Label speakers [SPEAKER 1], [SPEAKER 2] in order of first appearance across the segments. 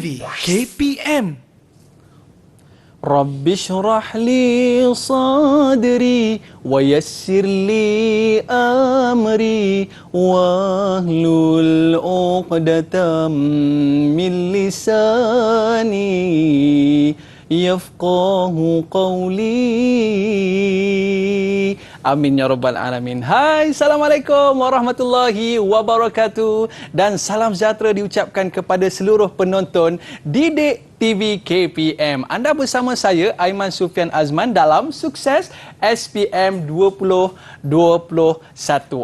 [SPEAKER 1] TV KPM.
[SPEAKER 2] Rabbi shrah li sadri wa yassir li amri wahlul 'uqdatam min lisani yafqahu qawli. Amin ya rabbal alamin. Hai, Assalamualaikum warahmatullahi wabarakatuh. Dan salam sejahtera diucapkan kepada seluruh penonton Didik TV KPM. Anda bersama saya, Aiman Sufian Azman, dalam Sukses SPM 2021.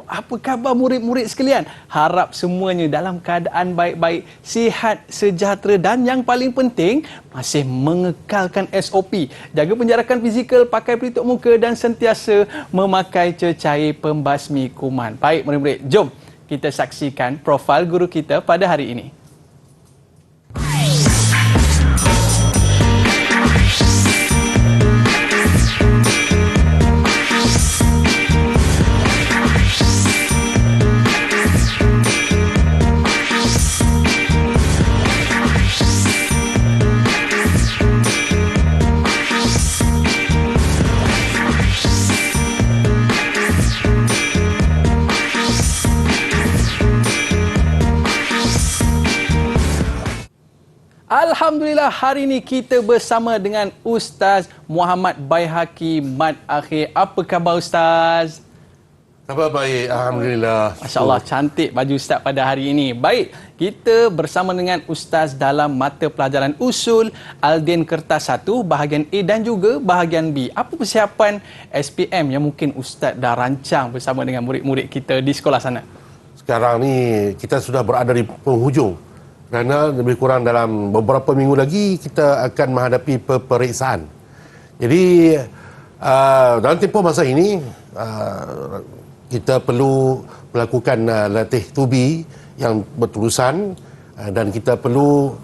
[SPEAKER 2] Apa khabar murid-murid sekalian? Harap semuanya dalam keadaan baik-baik, sihat, sejahtera dan yang paling penting, masih mengekalkan SOP. Jaga penjarakan fizikal, pakai pelitup muka dan sentiasa memakai cecair pembasmi kuman. Baik murid-murid, jom kita saksikan profil guru kita pada hari ini. Alhamdulillah, hari ini kita bersama dengan Ustaz Muhammad Baihaqi Mat Akhir. Apa khabar Ustaz?
[SPEAKER 3] Khabar baik, Alhamdulillah.
[SPEAKER 2] Masya Allah, cantik baju Ustaz pada hari ini. Baik, kita bersama dengan Ustaz dalam mata pelajaran Usul Aldin Kertas 1, bahagian A dan juga bahagian B. Apa persiapan SPM yang mungkin Ustaz dah rancang bersama dengan murid-murid kita di sekolah sana?
[SPEAKER 3] Sekarang ni kita sudah berada di penghujung. Kerana lebih kurang dalam beberapa minggu lagi kita akan menghadapi peperiksaan. Jadi dalam tempoh masa ini kita perlu melakukan latih tubi yang berterusan dan kita perlu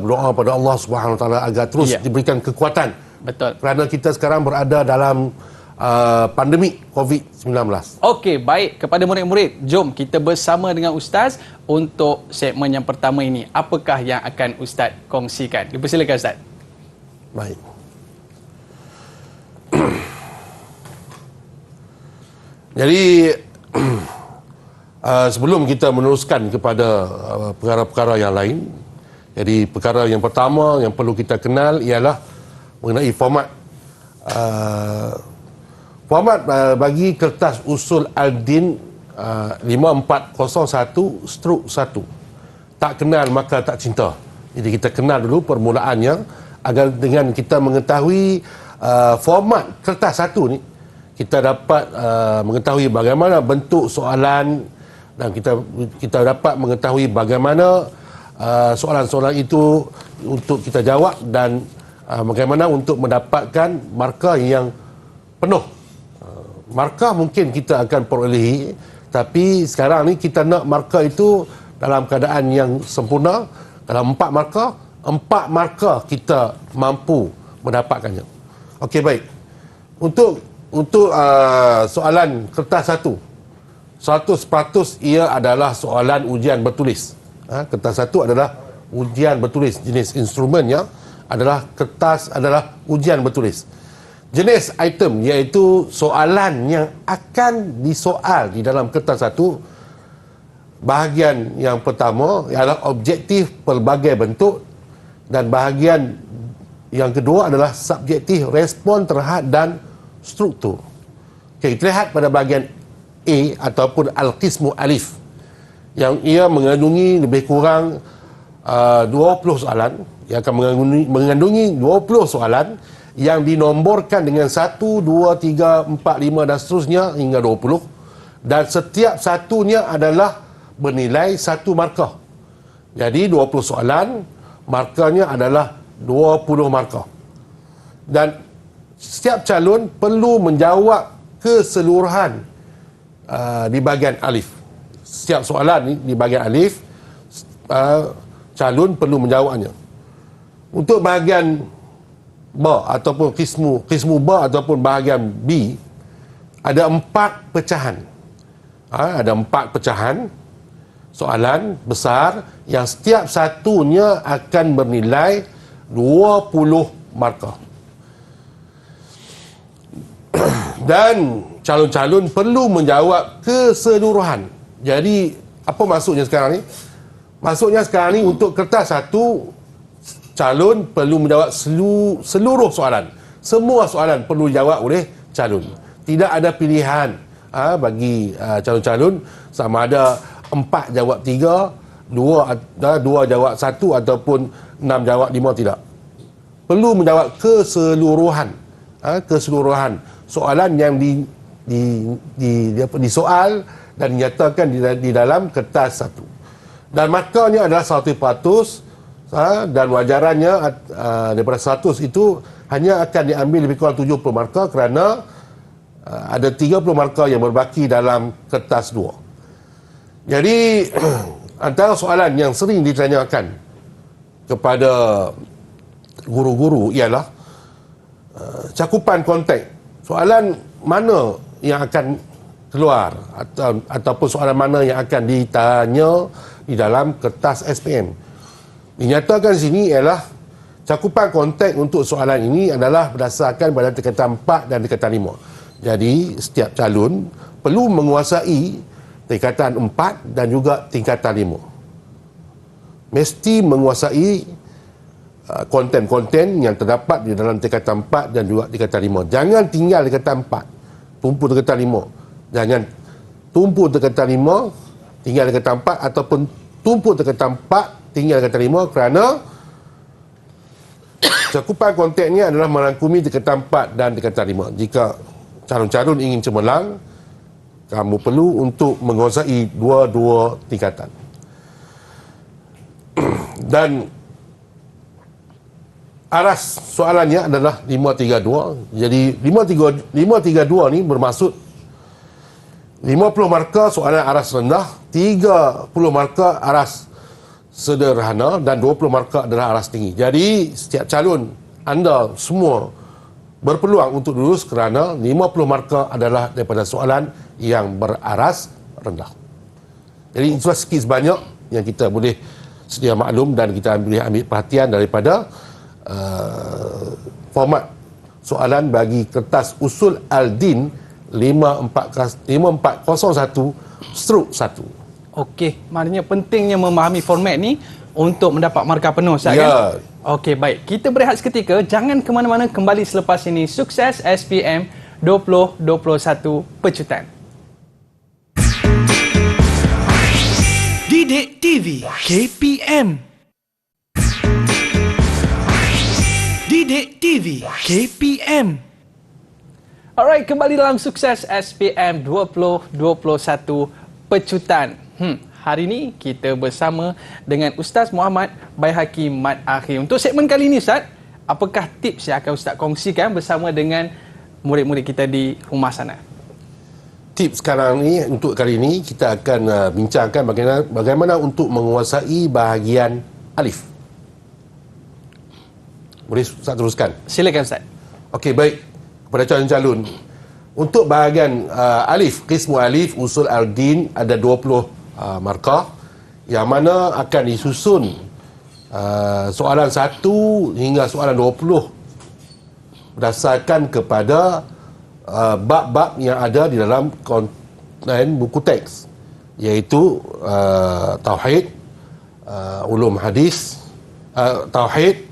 [SPEAKER 3] berdoa pada Allah Subhanahu Wa Taala agar terus diberikan kekuatan.
[SPEAKER 2] Betul.
[SPEAKER 3] Kerana kita sekarang berada dalam pandemik COVID-19.
[SPEAKER 2] Okey, baik. Kepada murid-murid, jom kita bersama dengan Ustaz untuk segmen yang pertama ini. Apakah yang akan Ustaz kongsikan? Dipersilakan Ustaz.
[SPEAKER 3] Baik. Jadi sebelum kita meneruskan kepada perkara-perkara yang lain, jadi perkara yang pertama yang perlu kita kenal ialah mengenai format bagi kertas usul Aldin 5401/1. Tak kenal maka tak cinta. Jadi kita kenal dulu permulaannya agar dengan kita mengetahui format kertas satu ni, kita dapat mengetahui bagaimana bentuk soalan dan kita dapat mengetahui bagaimana soalan-soalan itu untuk kita jawab dan bagaimana untuk mendapatkan markah yang penuh. Markah mungkin kita akan perolehi, tapi sekarang ni kita nak markah itu dalam keadaan yang sempurna. Dalam 4 markah kita mampu mendapatkannya. Okey, baik. Untuk soalan kertas 1, 100% ia adalah soalan ujian bertulis. Kertas 1 adalah ujian bertulis. Jenis instrumennya adalah kertas adalah ujian bertulis. Jenis item iaitu soalan yang akan disoal di dalam kertas 1. Bahagian yang pertama ialah objektif pelbagai bentuk dan bahagian yang kedua adalah subjektif respon terhad dan struktur. Okey, kita lihat pada bahagian A ataupun Al-Qismu Alif yang ia mengandungi lebih kurang 20 soalan. Ia akan mengandungi 20 soalan yang dinomborkan dengan 1, 2, 3, 4, 5 dan seterusnya hingga 20, dan setiap satunya adalah bernilai 1 markah. Jadi 20 soalan, markahnya adalah 20 markah. Dan setiap calon perlu menjawab keseluruhan di bahagian alif. Setiap soalan di bahagian alif, calon perlu menjawabnya. Untuk bahagian ba ataupun qismu ba ataupun bahagian B, ada 4 pecahan. Ada 4 pecahan soalan besar yang setiap satunya akan bernilai 20 markah. Dan calon-calon perlu menjawab keseluruhan. Jadi, apa maksudnya sekarang ni? Maksudnya sekarang ni untuk kertas satu, calon perlu menjawab seluruh soalan. Semua soalan perlu dijawab oleh calon. Tidak ada pilihan bagi calon-calon sama ada 4 jawab 3, 2 jawab 1 ataupun 6 jawab 5, tidak. Perlu menjawab keseluruhan. Keseluruhan soalan yang disoal dan dinyatakan di dalam kertas satu. Dan markahnya adalah 100%, dan wajarannya daripada 100 itu hanya akan diambil lebih kurang 70 markah kerana ada 30 markah yang berbaki dalam kertas 2. Jadi antara soalan yang sering ditanyakan kepada guru-guru ialah cakupan konteks. Soalan mana yang akan keluar ataupun soalan mana yang akan ditanya di dalam kertas SPM. Dinyatakan di sini ialah cakupan konteks untuk soalan ini adalah berdasarkan pada tingkatan 4 dan tingkatan 5. Jadi setiap calon perlu menguasai tingkatan 4 dan juga tingkatan 5. Mesti menguasai konten-konten yang terdapat di dalam tingkatan 4 dan juga tingkatan 5. Jangan tinggal tingkatan 4, tumpu tingkatan 5. Jangan tumpu tingkatan 5, tinggal tingkatan 4, ataupun tumpu tingkatan 4, tinggal tingkatan 5, kerana cakupan kontennya adalah merangkumi tingkatan 4 dan tingkatan 5. Jika calon-calon ingin cemerlang, kamu perlu untuk menguasai dua-dua tingkatan. Dan aras soalannya adalah 532. Jadi 532 ni bermaksud 50 markah soalan aras rendah, 30 markah aras sederhana dan 20 markah adalah aras tinggi. Jadi setiap calon anda semua berpeluang untuk lulus kerana 50 markah adalah daripada soalan yang beraras rendah. Jadi itulah sikit sebanyak yang kita boleh sedia maklum dan kita boleh ambil perhatian daripada format soalan bagi kertas usul Al-Din 5401/1.
[SPEAKER 2] Okey, maknanya pentingnya memahami format ni untuk mendapat markah penuh, Ustaz,
[SPEAKER 3] ya.
[SPEAKER 2] kan? Okey, baik. Kita berehat seketika. Jangan ke mana-mana, kembali selepas ini. Sukses SPM 2021 Pecutan.
[SPEAKER 1] Didik TV KPM. Didik TV KPM.
[SPEAKER 2] Alright, kembali dalam Sukses SPM 2021 Pecutan. Hari ini kita bersama dengan Ustaz Muhammad Baihaqi Mat Akhir. Untuk segmen kali ini, Ustaz, apakah tips yang akan Ustaz kongsikan bersama dengan murid-murid kita di rumah sana?
[SPEAKER 3] Tips sekarang ni, untuk kali ini kita akan bincangkan bagaimana untuk menguasai bahagian alif. Boleh Ustaz teruskan?
[SPEAKER 2] Silakan, Ustaz.
[SPEAKER 3] Okey, baik. Kepada calon-calon, untuk bahagian alif, qismu alif usul Al-Din ada 20 markah yang mana akan disusun soalan 1 hingga soalan 20 berdasarkan kepada bab-bab yang ada di dalam konten buku teks, iaitu tauhid, ulum hadis, tauhid,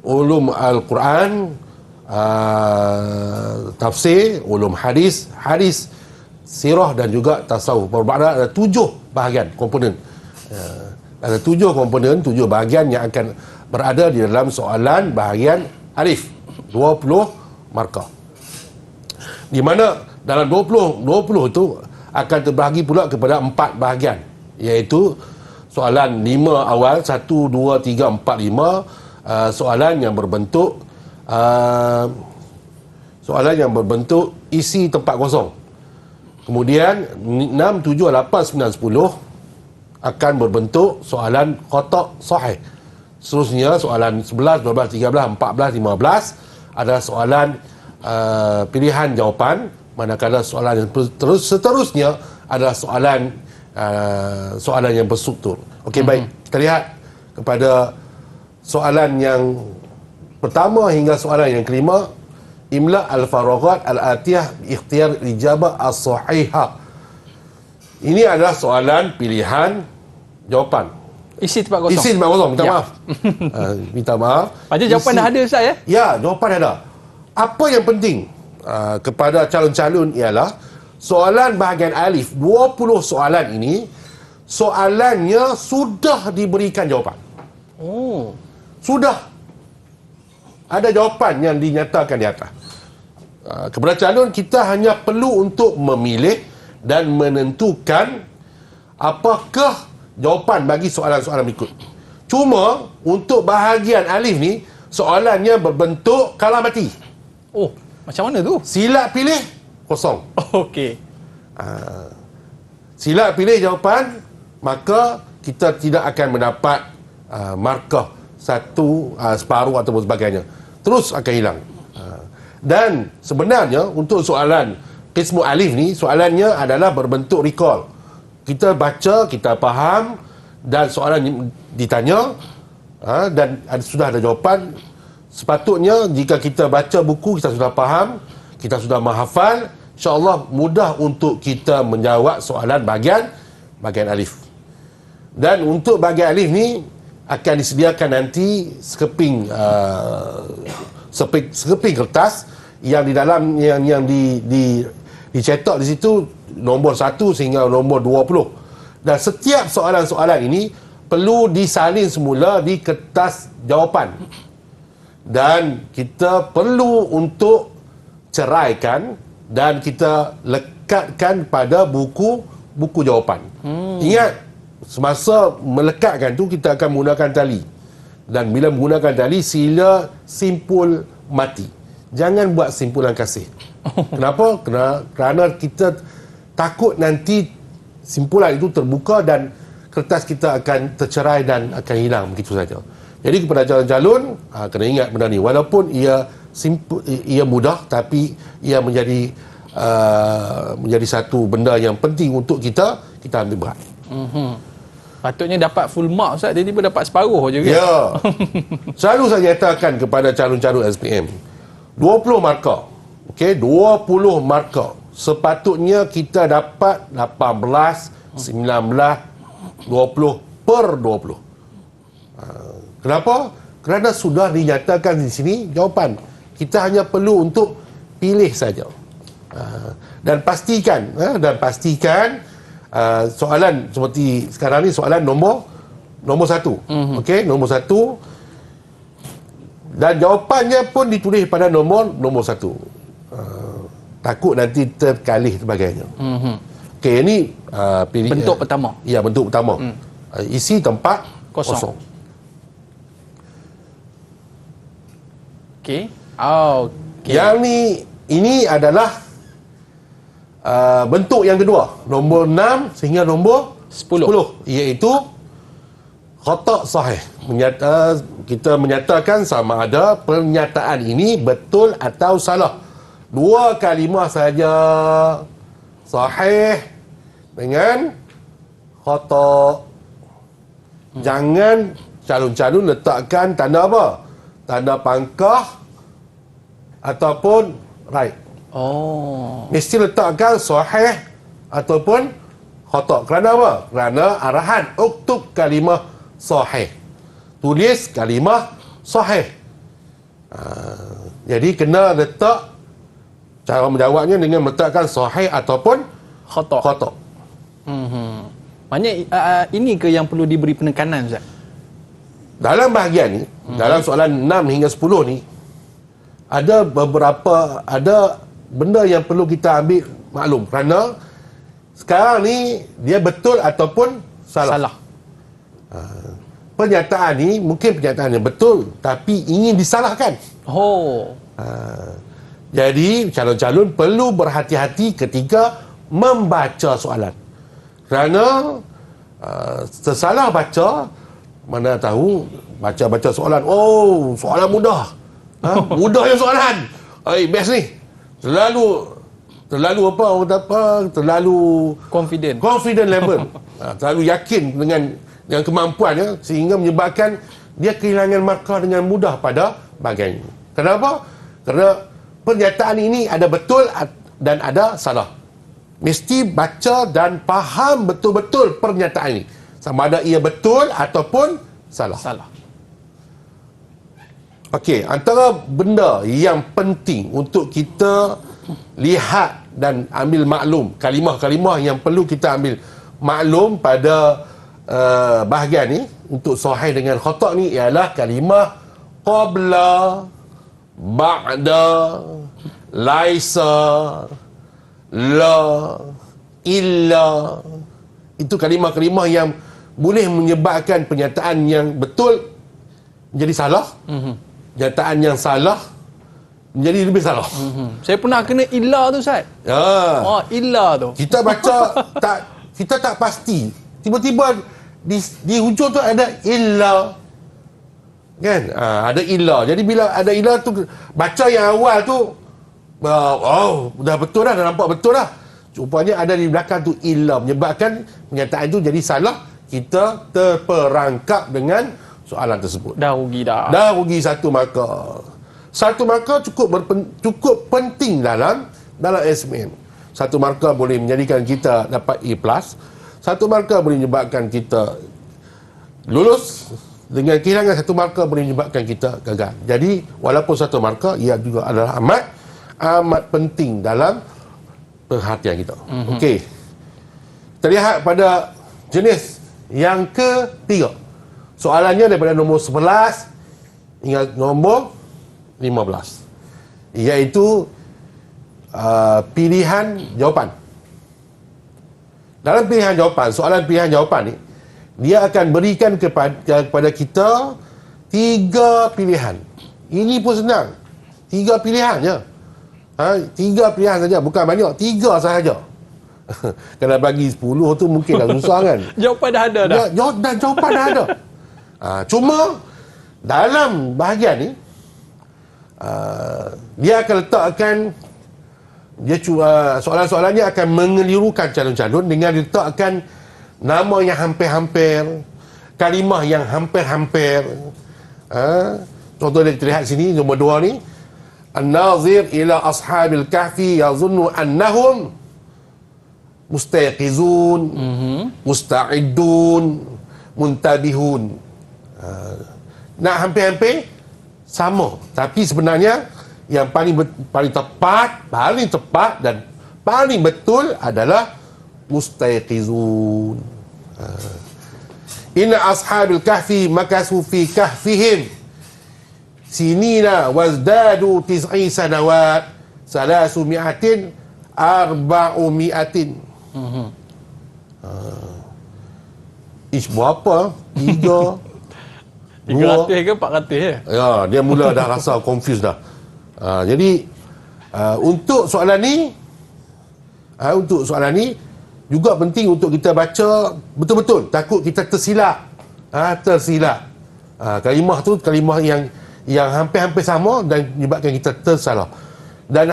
[SPEAKER 3] ulum Al-Quran, tafsir, ulum hadis, sirah dan juga tasawuf. Bermakna ada 7 bahagian komponen. Ada 7 komponen, 7 bahagian yang akan berada di dalam soalan bahagian alif. 20 markah. Di mana dalam 20 itu akan terbahagi pula kepada 4 bahagian, iaitu soalan 5 awal, 1, 2, 3, 4, 5, soalan yang berbentuk isi tempat kosong. Kemudian 6, 7, 8, 9, 10 akan berbentuk soalan kotak sahih. Seterusnya soalan 11, 12, 13, 14, 15 adalah soalan pilihan jawapan, manakala soalan yang seterusnya adalah soalan soalan yang berstruktur. Okey, baik. Kita lihat kepada soalan yang pertama hingga soalan yang kelima. Imla al-faraghat al-atiyah ikhtiar ijabah as-sahihah. Ini adalah soalan pilihan jawapan.
[SPEAKER 2] Isi tempat kosong.
[SPEAKER 3] Isi tempat kosong, minta
[SPEAKER 2] Ya.
[SPEAKER 3] maaf. Minta maaf.
[SPEAKER 2] Macam jawapan dah ada Ustaz ya?
[SPEAKER 3] Ya, jawapan ada. Apa yang penting kepada calon-calon ialah soalan bahagian alif, 20 soalan ini, soalannya sudah diberikan jawapan.
[SPEAKER 2] Oh.
[SPEAKER 3] Sudah. Ada jawapan yang dinyatakan di atas. Kepada calon, kita hanya perlu untuk memilih dan menentukan apakah jawapan bagi soalan-soalan berikut. Cuma, untuk bahagian alif ni, soalannya berbentuk kalah mati.
[SPEAKER 2] Oh, macam mana tu?
[SPEAKER 3] Sila pilih, kosong.
[SPEAKER 2] Okey.
[SPEAKER 3] Sila pilih jawapan, maka kita tidak akan mendapat markah satu, separuh ataupun sebagainya. Terus akan hilang. Dan sebenarnya untuk soalan qismu alif ni, soalannya adalah berbentuk recall. Kita baca, kita faham dan soalan ditanya dan sudah ada jawapan. Sepatutnya jika kita baca buku, kita sudah faham, kita sudah menghafal, insya-Allah mudah untuk kita menjawab soalan bahagian alif. Dan untuk bahagian alif ni akan disediakan nanti sekeping kertas yang di dalam yang dicetak di situ nombor 1 sehingga nombor 20. Dan setiap soalan-soalan ini perlu disalin semula di kertas jawapan. Dan kita perlu untuk ceraikan dan kita lekatkan pada buku jawapan. Ingat, semasa melekatkan tu kita akan menggunakan tali. Dan bila menggunakan tali, sila simpul mati. Jangan buat simpulan kasih. Kenapa? Kerana kita takut nanti simpulan itu terbuka dan kertas kita akan tercerai dan akan hilang begitu saja. Jadi kepada calon-calon, kena ingat benda ni. Walaupun ia mudah, tapi ia menjadi satu benda yang penting untuk kita ambil berat.
[SPEAKER 2] Patutnya dapat full mark Ustaz, tiba-tiba dapat separuh je kan?
[SPEAKER 3] Ya. Selalu saya nyatakan kepada calon-calon SPM, 20 markah. Okey, 20 markah. Sepatutnya kita dapat 18, 19, 20 per 20. Kenapa? Kerana sudah dinyatakan di sini jawapan. Kita hanya perlu untuk pilih saja. Dan pastikan soalan seperti sekarang ni soalan nombor 1. Okey, nombor 1 dan jawapannya pun ditulis pada nombor 1. Takut nanti terkalih sebagainya. Okey, ini
[SPEAKER 2] Bentuk pertama.
[SPEAKER 3] Ya, bentuk pertama. Isi tempat kosong.
[SPEAKER 2] Okey.
[SPEAKER 3] Yang ini adalah bentuk yang kedua, nombor 6 sehingga nombor 10, iaitu khata' sahih. Kita menyatakan sama ada pernyataan ini betul atau salah. 2 kalimah saja, sahih dengan khata'. Jangan calon-calon letakkan tanda apa? Tanda pangkah ataupun right. Mesti letakkan sahih ataupun khata'. Kerana apa? Kerana arahan uktub kalimah sahih. Tulis kalimah sahih. Jadi kena letak cara menjawabnya dengan meletakkan sahih ataupun khata'.
[SPEAKER 2] Maknanya ini ke yang perlu diberi penekanan Ustaz?
[SPEAKER 3] Dalam bahagian ni, dalam soalan 6 hingga 10 ni, ada benda yang perlu kita ambil maklum. Kerana sekarang ni dia betul ataupun salah. Pernyataan ni mungkin pernyataan yang betul tapi ingin disalahkan. Jadi calon-calon perlu berhati-hati ketika membaca soalan. Kerana tersalah baca, mana tahu baca-baca soalan, soalan mudah. Mudahnya soalan. Best ni. Selalu terlalu apa orang kata apa, terlalu
[SPEAKER 2] Confident
[SPEAKER 3] level. Terlalu yakin dengan kemampuannya sehingga menyebabkan dia kehilangan markah dengan mudah pada bahagian ini. Kenapa? Kerana pernyataan ini ada betul dan ada salah. Mesti baca dan faham betul-betul pernyataan ini. Sama ada ia betul ataupun salah. Okey, antara benda yang penting untuk kita lihat dan ambil maklum, kalimah-kalimah yang perlu kita ambil maklum pada bahagian ni untuk sahih dengan khata' ni ialah kalimah qabla, ba'da, laisa, la, illa. Itu kalimah-kalimah yang boleh menyebabkan pernyataan yang betul menjadi salah. Pernyataan yang salah menjadi lebih salah.
[SPEAKER 2] Saya pernah kena illa tu, Ustaz. Illa tu.
[SPEAKER 3] Kita baca kita tak pasti. Tiba-tiba di hujung tu ada illa. Kan? Ada illa. Jadi bila ada illa tu, baca yang awal tu dah betul dah nampak betul dah. Rupanya ada di belakang tu illa, menyebabkan pernyataan itu jadi salah. Kita terperangkap dengan soalan tersebut.
[SPEAKER 2] Dah rugi dah.
[SPEAKER 3] Dah rugi satu markah. Satu markah cukup penting dalam SPM. Satu markah boleh menjadikan kita dapat A+. Satu markah boleh menyebabkan kita lulus. Dengan kehilangan satu markah boleh menyebabkan kita gagal. Jadi walaupun satu markah, ia juga adalah amat penting dalam perhatian kita. Okey. Kita lihat pada jenis yang ketiga. Soalannya daripada nombor 11 hingga nombor 15. Iaitu pilihan jawapan. Dalam pilihan jawapan, soalan pilihan jawapan ni, dia akan berikan kepada kita 3 pilihan. Ini pun senang. 3 pilihan je. 3 pilihan saja, bukan banyak. 3 sahaja. Kalau bagi 10 tu mungkin dah susah kan.
[SPEAKER 2] Jawapan dah ada dah.
[SPEAKER 3] Jawapan dah ada. Cuma dalam bahagian ni dia akan letakkan soalan-soalannya akan mengelirukan calon-calon dengan letakkan nama yang hampir-hampir, kalimah yang hampir-hampir. Contoh yang kita lihat sini, nombor 2 ni, An-nazir ila ashabil kahfi yazunnu annahum mustayqizun, musta'idun, muntabihun. Nak hampir-hampir sama, tapi sebenarnya yang paling tepat dan paling betul adalah mustayqizun. Inna ashabil kahfi makasu fi kahfihim sinina wazdadu 9 sanawat 300 400. Berapa?
[SPEAKER 2] 300 ke 400 je?
[SPEAKER 3] Ya, dia mula dah rasa confused dah. Jadi untuk soalan ni juga penting untuk kita baca betul-betul, takut kita tersilap. Kalimah tu kalimah yang hampir-hampir sama dan menyebabkan kita tersalah. Dan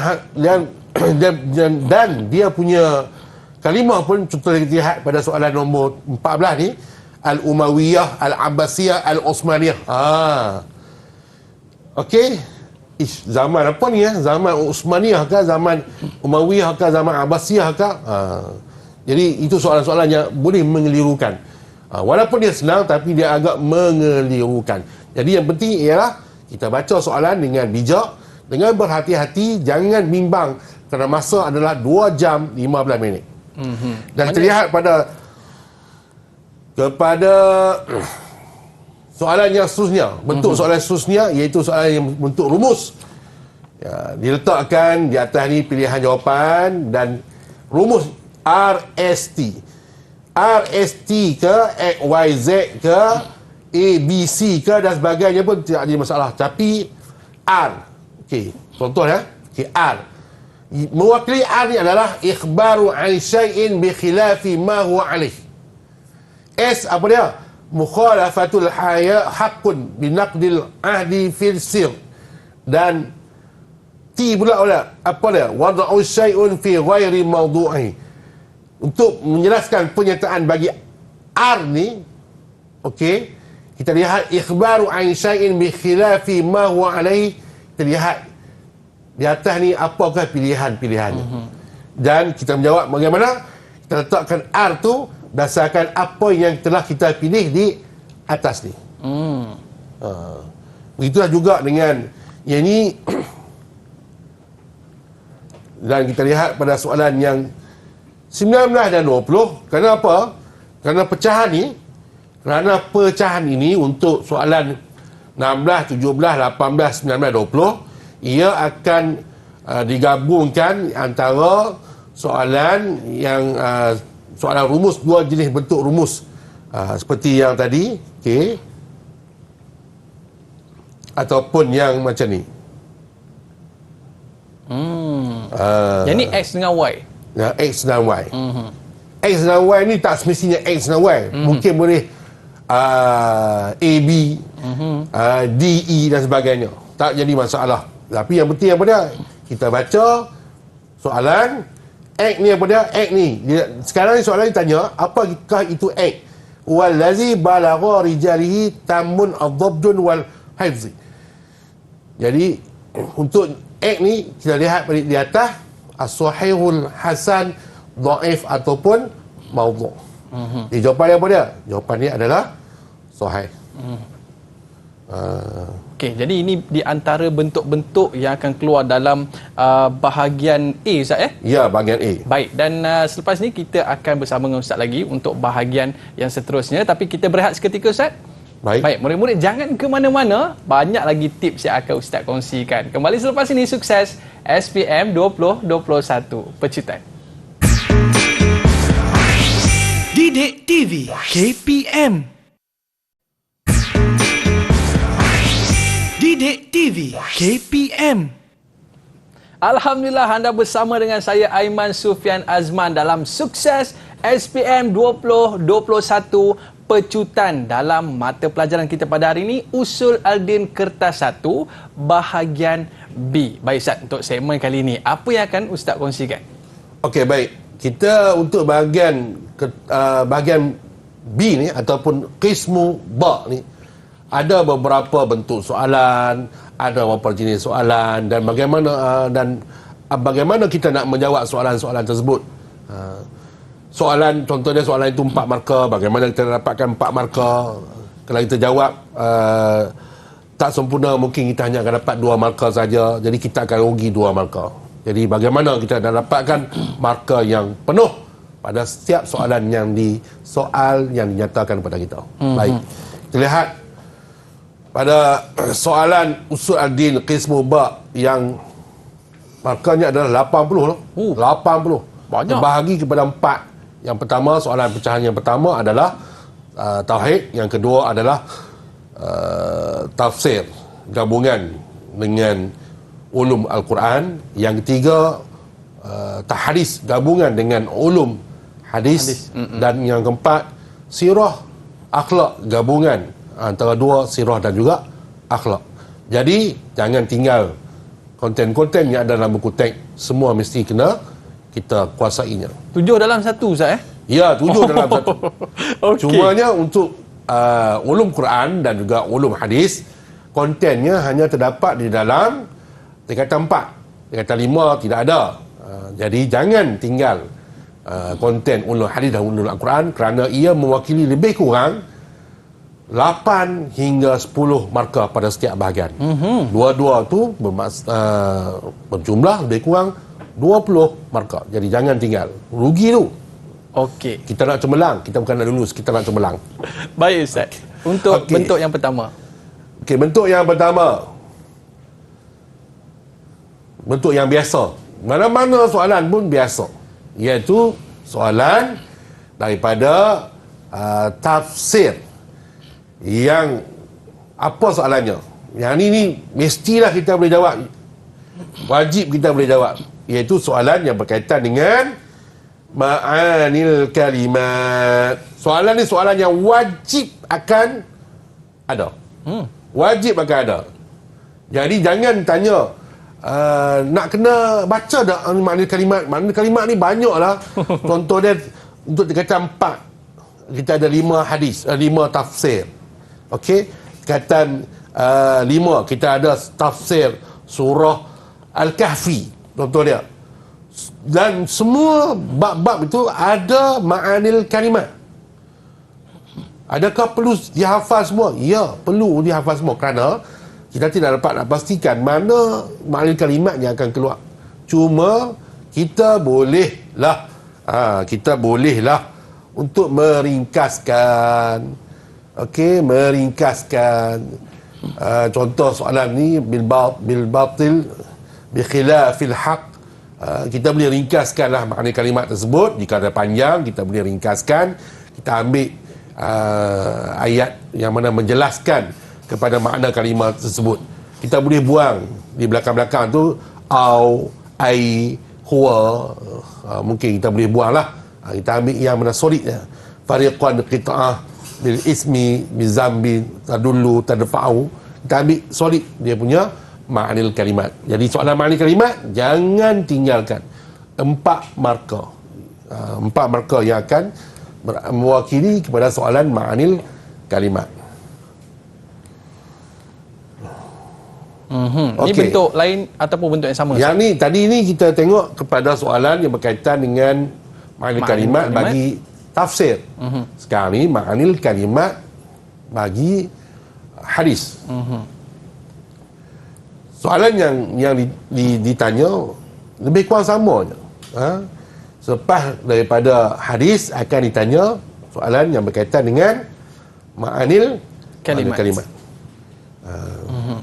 [SPEAKER 3] dia punya kalimah pun, contoh kita lihat pada soalan nombor 14 ni, Al-Umayyah, Al-Abbasiyah, Al-Osmaniyah. Okey. Zaman apa ni ya? Zaman Osmaniyah ke, zaman Umayyah ke, zaman Abbasiyah ke? Jadi itu soalan-soalan yang boleh mengelirukan. Walaupun dia senang tapi dia agak mengelirukan. Jadi yang penting ialah kita baca soalan dengan bijak, dengan berhati-hati, jangan bimbang kerana masa adalah 2 jam 15 minit. Dan terlihat kepada soalan yang seterusnya, bentuk soalan seterusnya iaitu soalan yang bentuk rumus. Diletakkan di atas ni pilihan jawapan dan rumus RST. RST ke, XYZ ke, ABC ke dan sebagainya pun tidak ada masalah. Tapi R. Okey, contoh ya. Okey, R. Mewakili R ni adalah ikhbaru an syai'in bi khilafi ma huwa alaih. S apa dia? Mukhalafatul haya haqqun binaqdil ahdi fil sir. Dan T pula apa dia? Wada'u syai'un fi ghairi mawdu'i. Untuk menjelaskan pernyataan bagi R ni, okey, kita lihat ikhbaru an syai'in bi khilafi ma huwa alaihi. Kita lihat di atas ni apakah pilihan-pilihannya. Dan kita menjawab bagaimana? Kita letakkan R tu berdasarkan apa yang telah kita pilih di atas ni. Begitulah juga dengan yang ni. Dan kita lihat pada soalan yang 19 dan 20. Kenapa? Kerana pecahan ini untuk soalan 16, 17, 18, 19, 20, ia akan digabungkan antara soalan yang soalan rumus, dua jenis bentuk rumus, seperti yang tadi, okey, ataupun yang macam ni.
[SPEAKER 2] Yang ni X dengan Y.
[SPEAKER 3] X dan Y. X dan Y ni tak semestinya X dan Y. Mungkin boleh A, B, D, E dan sebagainya. Tak jadi masalah. Tapi yang penting apa dia? Kita baca soalan, X ni apa dia? X ni. Sekarang ni soalan ni tanya, apakah itu X? Wallazi balagha rijalihi tamun ad-dabdun wal hifzi. Jadi untuk X ni kita lihat di atas as-sahihul hasan, dhaif ataupun maudhu'. Jadi jawapan apa dia? Jawapan dia adalah sahih.
[SPEAKER 2] Okey, jadi ini di antara bentuk-bentuk yang akan keluar dalam bahagian A, Ustaz
[SPEAKER 3] Ya, bahagian A.
[SPEAKER 2] Baik, dan selepas ni kita akan bersama dengan Ustaz lagi untuk bahagian yang seterusnya. Tapi kita berehat seketika, Ustaz. Baik, murid-murid jangan ke mana-mana. Banyak lagi tips yang akan Ustaz kongsikan. Kembali selepas ini, sukses SPM 2021 Pecutan.
[SPEAKER 1] Didik TV KPM. Didik TV KPM.
[SPEAKER 2] Alhamdulillah, anda bersama dengan saya Aiman Sufian Azman dalam Sukses SPM 2021 Pecutan. Dalam mata pelajaran kita pada hari ini, Usul Aldin Kertas 1 bahagian B. Baik Ustaz, untuk segmen kali ini apa yang akan Ustaz kongsikan?
[SPEAKER 3] Okey, baik. Kita untuk bahagian B ni ataupun qismu ba ni, ada beberapa bentuk soalan, ada beberapa jenis soalan, dan bagaimana kita nak menjawab soalan-soalan tersebut. Soalan, contohnya soalan itu 4 markah, bagaimana kita dapatkan 4 markah? Kalau kita jawab tak sempurna, mungkin kita hanya akan dapat 2 markah saja, jadi kita akan rugi 2 markah. Jadi bagaimana kita nak dapatkan markah yang penuh pada setiap soalan yang dinyatakan kepada kita. Baik, kita lihat pada soalan Usul Aldin Qismu Ba yang markahnya adalah 80 lah. 80.
[SPEAKER 2] Banyak.
[SPEAKER 3] Terbahagi kepada 4. Yang pertama, soalan pecahan yang pertama adalah tauhid, yang kedua adalah tafsir gabungan dengan ulum Al-Quran, yang ketiga tahdis gabungan dengan ulum hadis, dan yang keempat sirah akhlak gabungan antara dua sirah dan juga akhlak. Jadi jangan tinggal konten-konten yang ada dalam buku teks, semua mesti kena kita kuasainya.
[SPEAKER 2] 7 dalam 1, Ustaz
[SPEAKER 3] Ya, 7 dalam 1.
[SPEAKER 2] Okey.
[SPEAKER 3] Cumanya untuk ulum Quran dan juga ulum hadis, kontennya hanya terdapat di dalam tingkatan 4. Tingkatan 5 tidak ada. Jadi jangan tinggal konten ulum hadis dan ulum Al-Quran, kerana ia mewakili lebih kurang 8 hingga 10 markah pada setiap bahagian. Dua-dua tu berjumlah lebih kurang 20 markah. Jadi jangan tinggal. Rugi tu.
[SPEAKER 2] Okey.
[SPEAKER 3] Kita nak cemerlang, kita bukan nak lulus, kita nak cemerlang.
[SPEAKER 2] Baik Ustaz. Untuk bentuk yang pertama.
[SPEAKER 3] Okey, bentuk yang pertama. Bentuk yang biasa. Mana-mana soalan pun biasa. Iaitu soalan daripada tafsir. Yang apa soalannya? Yang ni mestilah kita boleh jawab. Wajib kita boleh jawab. Iaitu soalan yang berkaitan dengan ma'anil kalimat. Soalan ni soalan yang wajib akan ada. Wajib akan ada. Jadi jangan tanya nak kena baca dah makna kalimat. Makna kalimat ni banyak lah. Contoh dia untuk tingkatan 4 kita ada 5 hadis, 5 tafsir. Okey, tingkatan 5 kita ada tafsir surah Al-Kahfi, contoh dia. Dan semua bab-bab itu ada ma'anil kalimat. Adakah perlu dihafal semua? Ya, perlu dihafal semua kerana kita tidak dapat nak pastikan mana makna kalimat yang akan keluar. Cuma kita bolehlah untuk meringkaskan. Okey, meringkaskan. Contoh soalan ni bil batil bi khilafil haq. Kita boleh ringkaskanlah makna kalimat tersebut. Jika ada panjang, kita boleh ringkaskan. Kita ambil ayat yang mana menjelaskan kepada makna kalimat tersebut. Kita boleh buang di belakang-belakang tu au, ai, huwa. Mungkin kita boleh buang lah. Kita ambil yang mana solid. Fariqan qita'ah bil ismi bizambi tadullu tadfa'u. Kita ambil solid dia punya makna kalimat. Jadi soalan makna kalimat jangan tinggalkan 4 markah. 4 markah yang akan mewakili kepada soalan makna kalimat.
[SPEAKER 2] Ini bentuk lain ataupun bentuk yang sama?
[SPEAKER 3] Yang ni, tadi ni kita tengok kepada soalan yang berkaitan dengan makna kalimat bagi tafsir. Sekarang ni makna kalimat bagi hadis. Soalan yang ditanya lebih kurang sama je. Selepas daripada hadis akan ditanya soalan yang berkaitan dengan makna kalimat.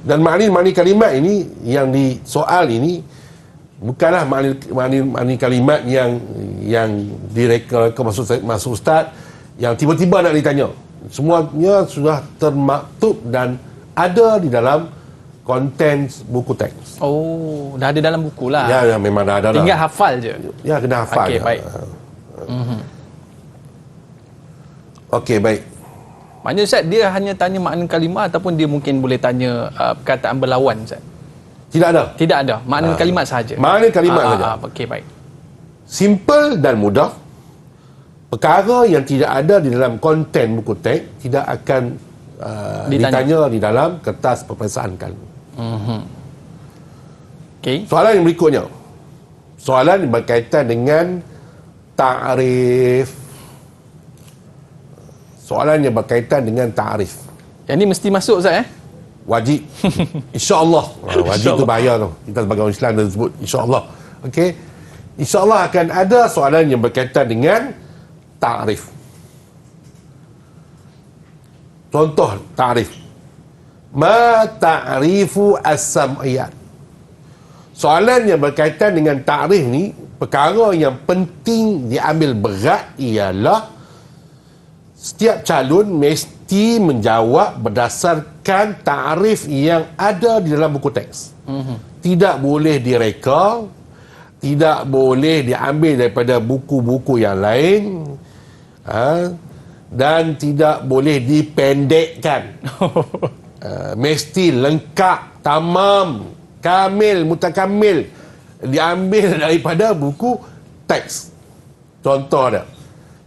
[SPEAKER 3] Dan makna kalimat ini yang disoal ini bukanlah makna kalimat yang direka masuk ustaz yang tiba-tiba nak ditanya. Semuanya sudah termaktub dan ada di dalam konten buku teks.
[SPEAKER 2] Oh, dah ada dalam buku lah.
[SPEAKER 3] Ya, memang dah ada.
[SPEAKER 2] Tinggal hafal je.
[SPEAKER 3] Ya, kena hafal.
[SPEAKER 2] Okey, baik.
[SPEAKER 3] Okey, baik.
[SPEAKER 2] Maknanya Ustaz, dia hanya tanya makna kalimah ataupun dia mungkin boleh tanya perkataan berlawan Ustaz?
[SPEAKER 3] Tidak ada.
[SPEAKER 2] Tidak ada. Makna kalimat sahaja.
[SPEAKER 3] Makna kalimat sahaja.
[SPEAKER 2] Okey, baik.
[SPEAKER 3] Simple dan mudah. Perkara yang tidak ada di dalam konten buku teks tidak akan ditanya di dalam kertas peperiksaan kalimat.
[SPEAKER 2] Okey.
[SPEAKER 3] Soalan yang berikutnya. Soalan yang berkaitan dengan ta'rif. Soalan yang berkaitan dengan ta'rif.
[SPEAKER 2] Yang ni mesti masuk Ustaz
[SPEAKER 3] Wajib. InsyaAllah. Wajib tu bayar tu. Kita sebagai orang Islam dah sebut insyaAllah. Okey. InsyaAllah akan ada soalan yang berkaitan dengan ta'rif. Contoh ta'rif. Ma ta'rifu as-sam'iyat. Soalan yang berkaitan dengan ta'rif ni, perkara yang penting diambil berat ialah setiap calon mesti menjawab berdasarkan ta'rif yang ada di dalam buku teks. Tidak boleh direka, tidak boleh diambil daripada buku-buku yang lain, dan tidak boleh dipendekkan. Mesti lengkap, tamam, kamil, mutakamil, diambil daripada buku teks. Contoh dia,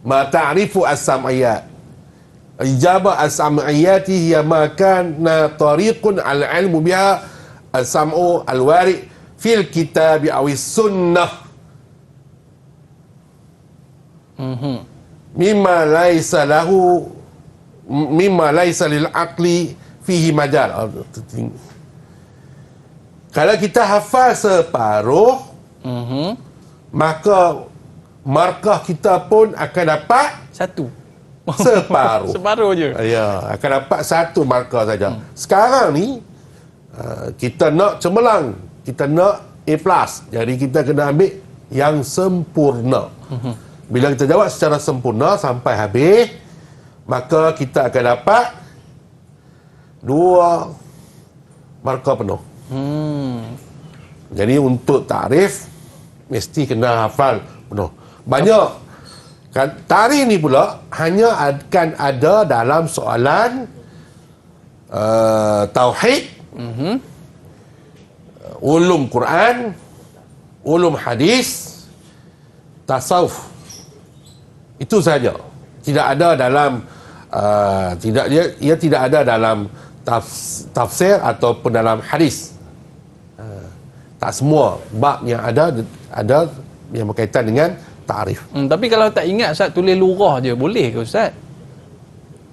[SPEAKER 3] ma ta'rifu as-sam'iyat. Ijabah as-sam'iyati hiya ma kana tariqun al-ilmu biha as-sam'u al-wari' fil kitab aw sunnah. Mimma laisa lil aqli fihi majal. Kalau kita hafal separuh, maka markah kita pun akan dapat
[SPEAKER 2] satu.
[SPEAKER 3] Separuh.
[SPEAKER 2] Separuh je.
[SPEAKER 3] Ya, akan dapat satu markah saja. Sekarang ni kita nak cemerlang, kita nak A+. Jadi kita kena ambil yang sempurna. Bila kita jawab secara sempurna sampai habis, maka kita akan dapat 2 markah penuh. Jadi untuk ta'rif mesti kena hafal penuh. Banyak kan, ta'rif ni pula hanya akan ada dalam soalan tauhid, ulum Quran, ulum hadis, tasawuf. Itu saja. Tidak ada dalam ia tidak ada dalam tafsir ataupun dalam hadis. Tak semua bab yang ada yang berkaitan dengan ta'rif.
[SPEAKER 2] Tapi kalau tak ingat Ustaz, tulis lurah je boleh ke Ustaz?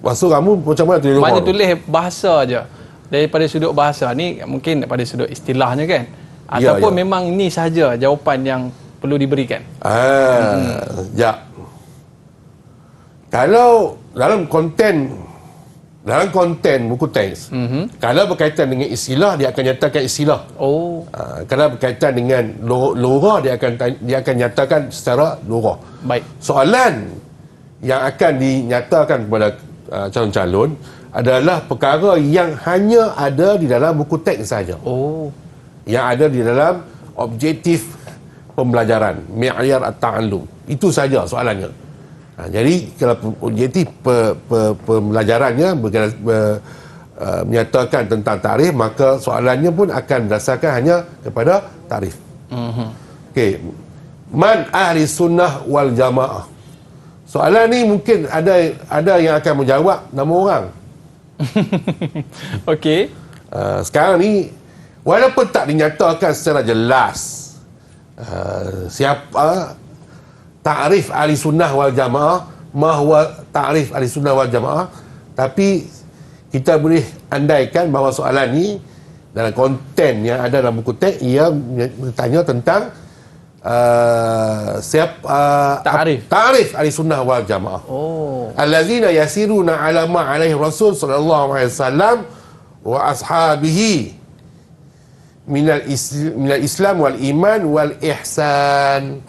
[SPEAKER 3] Maksud kamu macam mana tulis
[SPEAKER 2] Mana
[SPEAKER 3] lurah?
[SPEAKER 2] tulis bahasa je. Daripada sudut bahasa ni mungkin daripada sudut istilahnya kan. Ataupun memang ni sahaja jawapan yang perlu diberikan.
[SPEAKER 3] Ya. Kalau dalam konten buku teks, kalau berkaitan dengan istilah, dia akan nyatakan istilah. Kalau berkaitan dengan lurah, dia akan nyatakan secara lurah.
[SPEAKER 2] Baik.
[SPEAKER 3] Soalan yang akan dinyatakan kepada calon-calon adalah perkara yang hanya ada di dalam buku teks saja. Yang ada di dalam objektif pembelajaran, mi'yar at-ta'allum. Itu saja soalannya. Jadi kalau objektif pembelajarannya menyatakan tentang tarikh, maka soalannya pun akan berdasarkan hanya kepada tarikh. Okey. Man ahli sunnah wal jamaah. Soalan ni mungkin ada yang akan menjawab nama orang.
[SPEAKER 2] Okey.
[SPEAKER 3] Sekarang ni walaupun tak dinyatakan secara jelas siapa ta'rif ahli sunnah wal jamaah, mahwa ta'rif ahli sunnah wal jamaah, tapi kita boleh andaikan bahawa soalan ni dalam konten yang ada dalam buku teks, ia bertanya tentang ta'rif ahli sunnah wal jamaah. Allazina yasiruna ala ma alaihi rasul sallallahu alaihi wasallam wa ashabihi minal islam wal iman wal ihsan.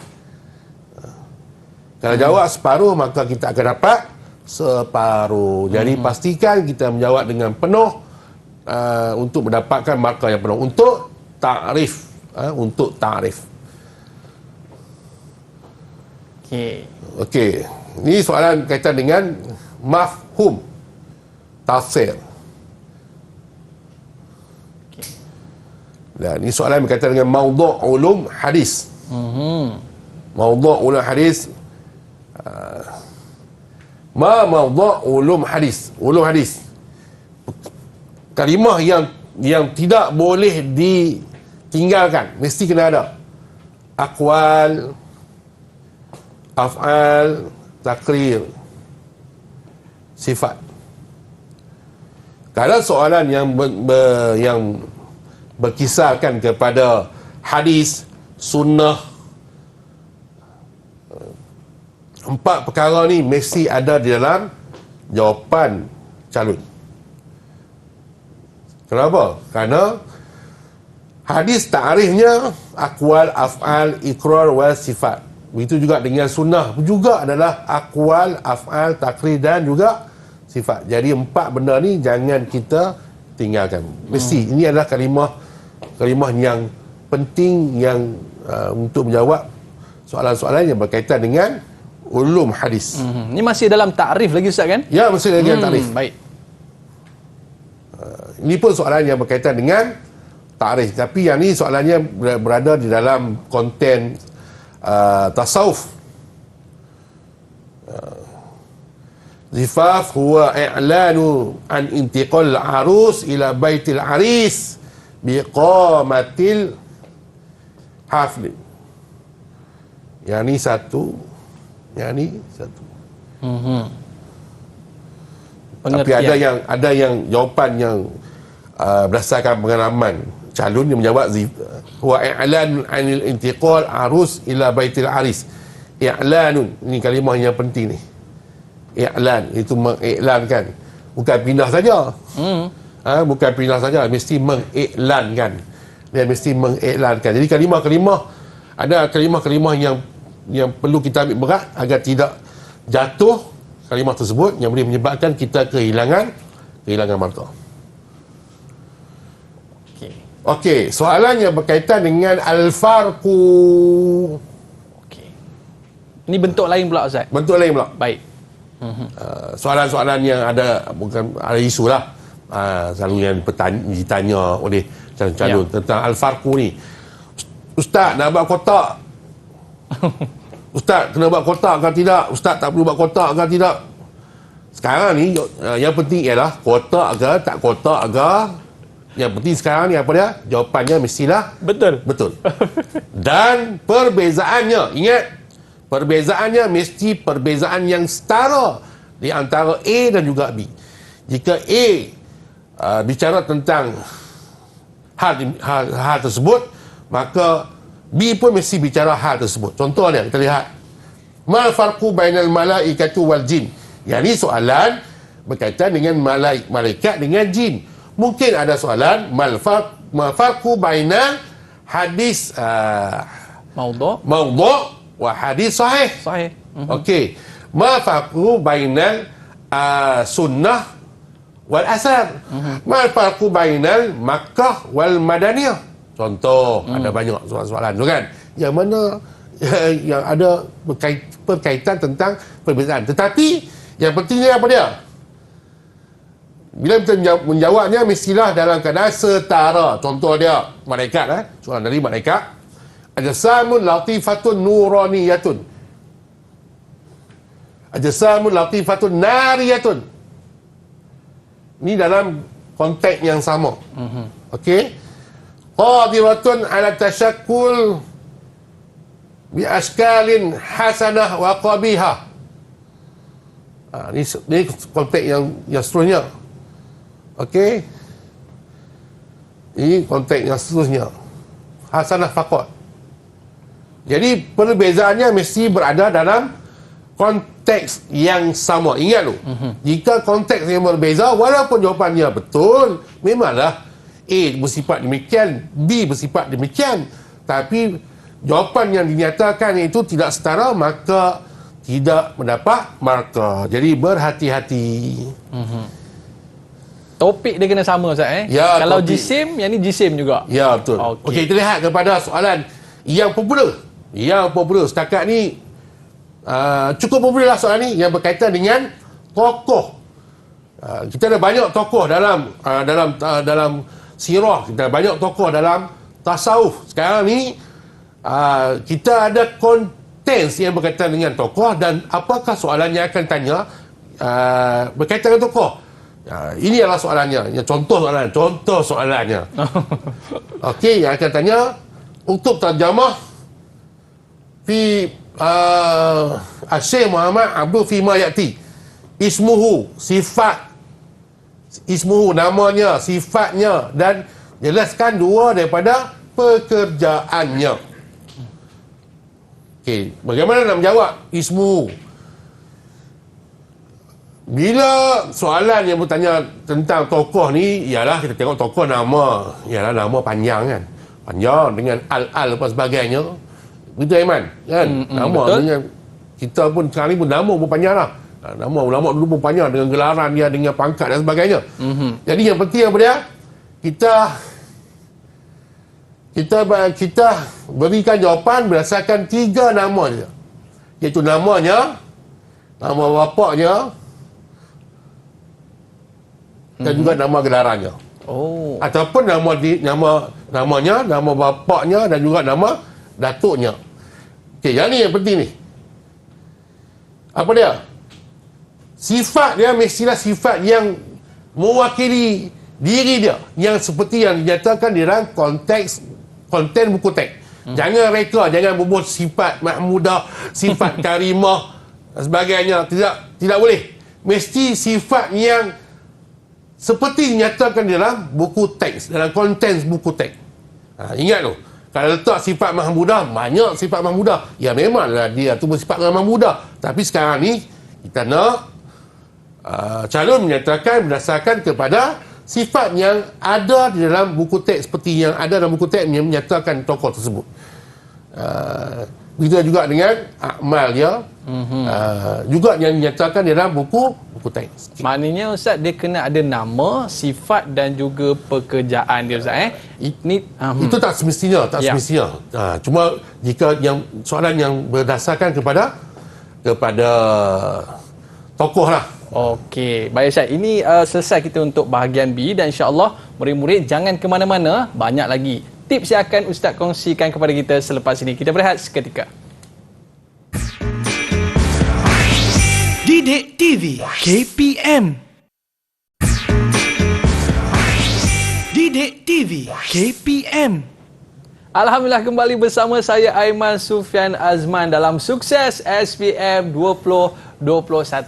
[SPEAKER 3] Kalau jawab separuh, maka kita akan dapat separuh. Jadi pastikan kita menjawab dengan penuh untuk mendapatkan markah yang penuh untuk ta'rif. Untuk ta'rif. Okey. Ini soalan kaitan dengan mafhum, tafsir. Dan ini soalan berkaitan dengan maudhu' ulum hadis. Maudhu' ulum hadis. Maudhu' ulum hadis. Ulum hadis. Kalimah yang tidak boleh ditinggalkan, mesti kena ada. Aqwal, af'al, takrir, sifat. Kalau soalan yang berkisarkan kepada hadis, sunnah, empat perkara ni mesti ada di dalam jawapan calon. Kenapa? Kerana hadis ta'rifnya aqwal, af'al, iqrar wa sifat. Begitu juga dengan sunnah juga adalah aqwal, af'al, takrir dan juga sifat. Jadi empat benda ni jangan kita tinggalkan. Mesti ini adalah kalimah yang penting yang untuk menjawab soalan-soalan yang berkaitan dengan ulum hadis.
[SPEAKER 2] Ini masih dalam ta'rif lagi Ustaz kan?
[SPEAKER 3] Ya, masih dalam ta'rif.
[SPEAKER 2] Baik.
[SPEAKER 3] Ini pun soalan yang berkaitan dengan ta'rif. Tapi yang ni soalannya berada di dalam konten tasawuf. Zifaf huwa i'lanu an intiqal arus ila baitil aris biqamatil hafli. Yang ni satu. Yang ni satu. Tapi ada yang jawapan yang berdasarkan pengalaman calon yang menjawab huwa i'lan anil intiqal arus ila baitil aris. I'lanun, ini kalimah yang penting ni. I'lan itu mengiklankan, bukan pindah saja. Bukan pindah saja, mesti mengiklankan. Dia mesti mengiklankan. Jadi kalimah-kalimah, ada kalimah-kalimah yang perlu kita ambil berat agar tidak jatuh kalimah tersebut yang boleh menyebabkan kita kehilangan markah. Okey, soalan yang berkaitan dengan al-farqu.
[SPEAKER 2] Okey. Ini bentuk lain pula Ustaz.
[SPEAKER 3] Bentuk lain pula.
[SPEAKER 2] Baik.
[SPEAKER 3] Soalan-soalan yang ada, bukan ada isu lah. Selalu yang ditanya oleh calon-calon tentang Al-Farqu ni. Ustaz nak buat kotak. Ustaz kena buat kotak ke tidak? Ustaz tak perlu buat kotak ke tidak? Sekarang ni yang penting ialah kotak ke tak kotak ke. Yang penting sekarang ni apa dia? Jawapannya mestilah
[SPEAKER 2] Betul.
[SPEAKER 3] betul. Dan perbezaannya, ingat, perbezaannya mesti perbezaan yang setara di antara A dan juga B. Jika A bicara tentang hal tersebut, maka B pun mesti bicara hal tersebut. Contohnya kita lihat, mal farqu bainal malaikati wal jin. Yang ni soalan berkaitan dengan malaikat dengan jin. Mungkin ada soalan mal farqu bainal hadis
[SPEAKER 2] Maudhu'.
[SPEAKER 3] wa hadis sahih.
[SPEAKER 2] Sahih.
[SPEAKER 3] Okey. Ma farqu bainal sunnah wal asar. Ma farqu bainal Makkah wal Madaniyah. Contoh, ada banyak soalan tu kan. Yang mana yang ada berkaitan tentang perbezaan. Tetapi yang pentingnya apa dia? Bila kita menjawabnya mestilah dalam keadaan setara. Contoh dia malaikat, soalan dari malaikat. Ajsamun latifatun nuraniyatun. Ajsamun latifatun nariyatun. Ini dalam konteks yang sama. Okey. Qadiratun ala tashakkul bi askalin hasanah wa qabihah. Ini konteks yang seterusnya. Okey. Ini konteks yang seterusnya. Hasanah faqat. Jadi perbezaannya mesti berada dalam konteks yang sama. Ingat tu. Jika konteks yang berbeza, walaupun jawapannya betul, memanglah A bersifat demikian, B bersifat demikian. Tapi jawapan yang dinyatakan itu tidak setara, maka tidak mendapat markah. Jadi berhati-hati.
[SPEAKER 2] Topik dia kena sama Ustaz
[SPEAKER 3] Ya,
[SPEAKER 2] Kalau
[SPEAKER 3] topik.
[SPEAKER 2] jisim, yang ni jisim juga.
[SPEAKER 3] Ya, betul.
[SPEAKER 2] Okey.
[SPEAKER 3] Okey, kita lihat kepada soalan yang popular. Yang popular setakat ni, cukup popular lah soalan ni, yang berkaitan dengan tokoh. Kita ada banyak tokoh dalam sirah, kita ada banyak tokoh dalam tasawuf. Sekarang ni kita ada kontens yang berkaitan dengan tokoh, dan apakah soalan yang akan tanya berkaitan dengan tokoh. Ini adalah soalannya. Contoh soalannya. Okey, yang akan tanya untuk terjemah fi Syekh Muhammad Abdul Fima Yati. Ismuhu, namanya, sifatnya, dan jelaskan dua daripada pekerjaannya. Okey, bagaimana nak menjawab ismuhu? Bila soalan yang bertanya tentang tokoh ni, ialah kita tengok tokoh nama, ialah nama panjang kan. Panjang dengan al-al apa sebagainya. Betul Aiman? Kan? Nama
[SPEAKER 2] betul.
[SPEAKER 3] dengan kita pun sekarang ni pun nama pun panjang lah. Nama ulama dulu pun panjang dengan gelaran dia, dengan pangkat dan sebagainya. Jadi yang penting apa dia? Kita berikan jawapan berdasarkan 3 nama dia. Iaitu namanya, nama bapaknya, dan juga nama gelarannya.
[SPEAKER 2] Oh.
[SPEAKER 3] Ataupun namanya, nama bapaknya, dan juga nama datuknya. Okey, yang ni yang penting ni. Apa dia? Sifat dia mestilah sifat yang mewakili diri dia, yang seperti yang dinyatakan di dalam konten buku teks. Jangan reka, jangan bubuh sifat mahmudah, sifat karimah dan sebagainya. Tidak boleh. Mesti sifat yang seperti dinyatakan di dalam buku teks, dalam konten buku teks. Ingat tu. Kalau letak sifat mahmudah, banyak sifat mahmudah. Ya memanglah dia tu bersifat mahmudah. Tapi sekarang ni kita nak calon menyatakan berdasarkan kepada sifat yang ada di dalam buku teks, seperti yang ada dalam buku teks yang menyatakan tokoh tersebut. Begitu juga dengan amal dia, juga yang dinyatakan di dalam buku teks.
[SPEAKER 2] Maknanya Ustaz, dia kena ada nama, sifat dan juga pekerjaan dia Ustaz
[SPEAKER 3] Itu tak semestinya, semestinya. Cuma jika yang soalan yang berdasarkan kepada tokoh lah,
[SPEAKER 2] Okey, baik Ustaz. Ini selesai kita untuk bahagian B dan insya-Allah murid-murid jangan ke mana-mana, banyak lagi tips yang akan Ustaz kongsikan kepada kita selepas ini. Kita berehat seketika.
[SPEAKER 1] Didik TV KPM. Didik TV KPM.
[SPEAKER 2] Alhamdulillah kembali bersama saya Aiman Sufian Azman dalam Sukses SPM 2021.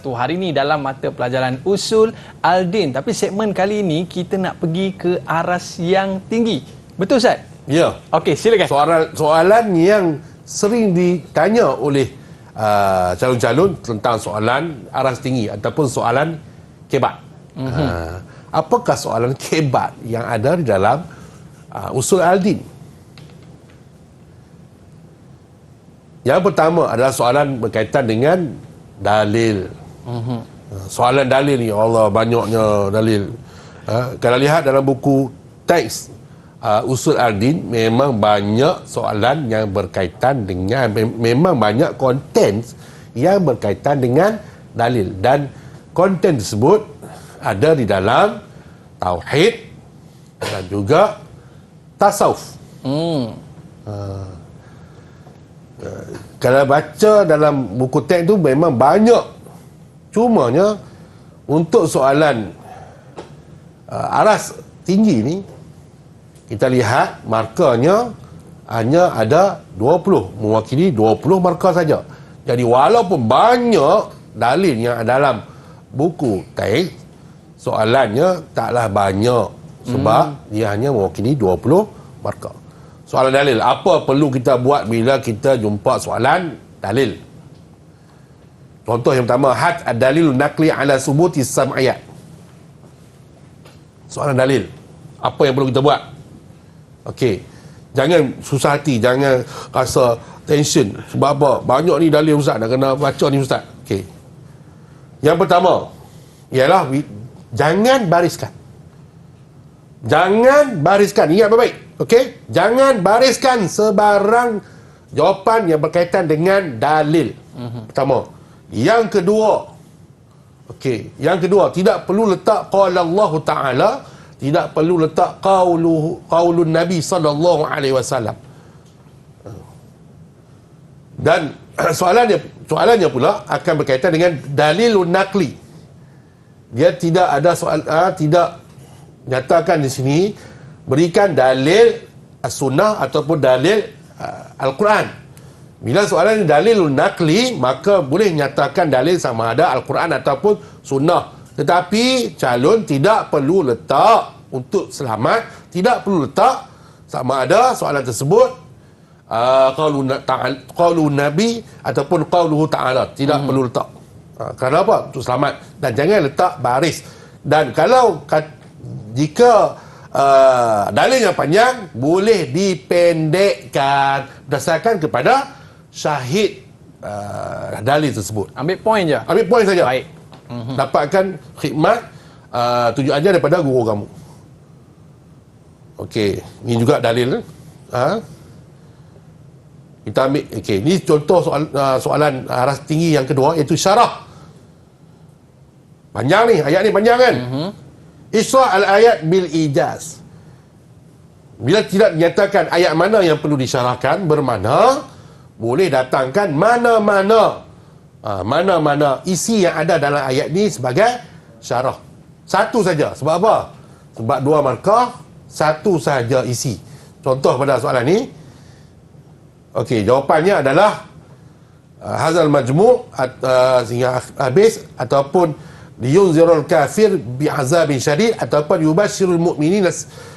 [SPEAKER 2] Hari ini dalam mata pelajaran Usul Al-Din. Tapi segmen kali ini kita nak pergi ke aras yang tinggi. Betul Ustaz?
[SPEAKER 3] Ya.
[SPEAKER 2] Okey, silakan.
[SPEAKER 3] Soalan yang sering ditanya oleh calon-calon tentang soalan aras tinggi ataupun soalan kebat. Apakah soalan kebat yang ada di dalam Usul Al-Din? Yang pertama adalah soalan berkaitan dengan dalil. Soalan dalil ni, Allah banyaknya dalil. Kalau lihat dalam buku teks Usul Al-Din, memang banyak soalan yang berkaitan dengan, memang banyak konten yang berkaitan dengan dalil. Dan konten tersebut ada di dalam tauhid dan juga tasawuf. Kalau baca dalam buku teks tu memang banyak. Cumanya untuk soalan aras tinggi ni, kita lihat markanya hanya ada 20, mewakili 20 markah saja. Jadi walaupun banyak dalil yang dalam buku teks, soalannya taklah banyak sebab dia hanya mewakili 20 markah. Soalan dalil, apa perlu kita buat bila kita jumpa soalan dalil? Contoh yang pertama, had ad-dalil naqli ala subuti sam'iyat. Soalan dalil, apa yang perlu kita buat? Okey, jangan susah hati, jangan rasa tension. Sebab apa? Banyak ni dalil Ustaz, nak kena baca ni Ustaz. Okey. Yang pertama ialah jangan bariskan. Jangan bariskan, ingat baik-baik. Okey, jangan bariskan sebarang jawapan yang berkaitan dengan dalil. Pertama. Yang kedua, okey, yang kedua, tidak perlu letak qala Allah Taala, tidak perlu letak qaulun Nabi sallallahu alaihi wasallam. Dan soalannya pula akan berkaitan dengan dalilun naqli. Dia tidak ada soal, tidak nyatakan di sini berikan dalil as-sunnah ataupun dalil Al-Quran. Bila soalan dalil naqli, maka boleh nyatakan dalil sama ada Al-Quran ataupun sunnah. Tetapi calon tidak perlu letak untuk selamat, tidak perlu letak sama ada soalan tersebut qaulun Nabi ataupun qauluhu ta'ala. Tidak perlu letak. Kerana apa? Untuk selamat. Dan jangan letak baris. Dan kalau jika dalil yang panjang boleh dipendekkan berdasarkan kepada syahid dalil tersebut.
[SPEAKER 2] Ambil poin je.
[SPEAKER 3] Ambil poin saja.
[SPEAKER 2] Baik.
[SPEAKER 3] Dapatkan khidmat tujuh ajar daripada guru kamu. Okey, ini juga dalil. Kita ambil, okey, ini contoh soalan aras tinggi yang kedua, iaitu syarah. Panjang ni, ayat ni panjang kan? Isra' al-ayat bil ijaz. Bila tidak dinyatakan ayat mana yang perlu disyarahkan, bermakna boleh datangkan mana-mana isi yang ada dalam ayat ni sebagai syarah. Satu saja. Sebab apa? Sebab dua markah, satu saja isi. Contoh pada soalan ni, okey, jawapannya adalah hazal majmu' sehingga habis, ataupun liyunzirul kafir bi'azabin syadid, ataupun yubashirul mu'minin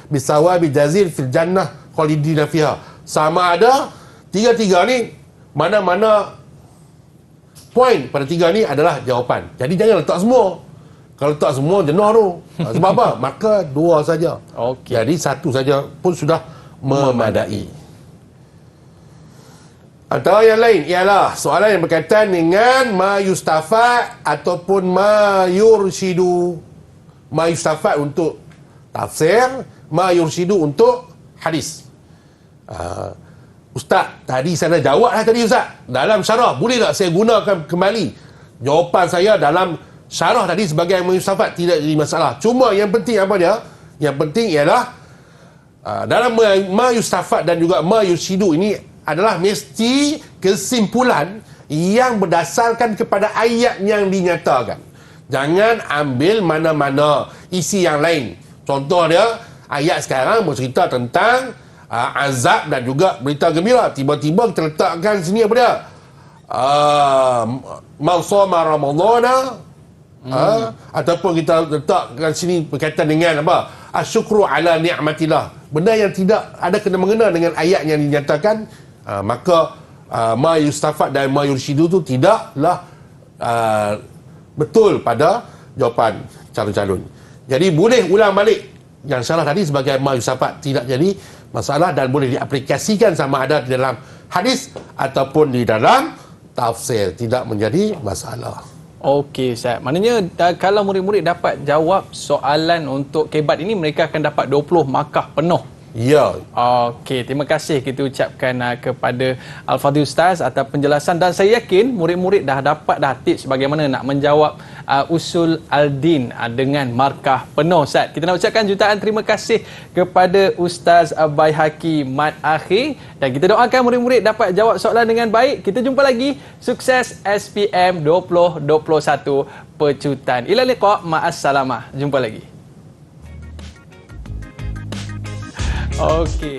[SPEAKER 3] bisawabi jazil fil jannah khalidina fiha. Sama ada tiga-tiga ni, mana-mana poin pada tiga ni adalah jawapan. Jadi jangan letak semua. Kalau letak semua jenuh tu. Sebab apa? Maka dua saja.
[SPEAKER 2] Okey.
[SPEAKER 3] Jadi satu saja pun sudah memadai. Atau yang lain ialah soalan yang berkaitan dengan ma yustafad ataupun ma yurshidu. Ma yustafad untuk tafsir, ma yurshidu untuk hadis. Ustaz, tadi saya dah jawab tadi Ustaz. Dalam syarah, boleh tak saya gunakan kembali jawapan saya dalam syarah tadi sebagai mayustafad tidak jadi masalah. Cuma yang penting apa dia? Yang penting ialah dalam mayustafad dan juga mayurshidu ini adalah mesti kesimpulan yang berdasarkan kepada ayat yang dinyatakan. Jangan ambil mana-mana isi yang lain. Contoh dia, ayat sekarang bercerita tentang azab dan juga berita gembira. Tiba-tiba kita letakkan sini apa dia? Man shoma ramadhana, ataupun kita letakkan sini berkaitan dengan apa? Asyukru ala ni'matillah. Benda yang tidak ada kena-mengena dengan ayat yang dinyatakan, maka ma yustafad dan ma yurshidu tu tidaklah betul pada jawapan calon-calon. Jadi boleh ulang balik yang salah tadi sebagai ma yustafad, tidak jadi masalah dan boleh diaplikasikan sama ada di dalam hadis ataupun di dalam tafsir, tidak menjadi masalah.
[SPEAKER 2] Okey Ustaz. Maknanya kalau murid-murid dapat jawab soalan untuk kebat ini, mereka akan dapat 20 markah penuh.
[SPEAKER 3] Ya.
[SPEAKER 2] Okey, terima kasih kita ucapkan kepada Al-Fadhil Ustaz atas penjelasan, dan saya yakin murid-murid dah dapat tips bagaimana nak menjawab usul al-din dengan markah penuh. Ustaz, kita nak ucapkan jutaan terima kasih kepada Ustaz Baihaqi Mat Akhir, dan kita doakan murid-murid dapat jawab soalan dengan baik. Kita jumpa lagi. Sukses SPM 2021 Pecutan. Ila liqa, ma'assalamah. Jumpa lagi. Okey.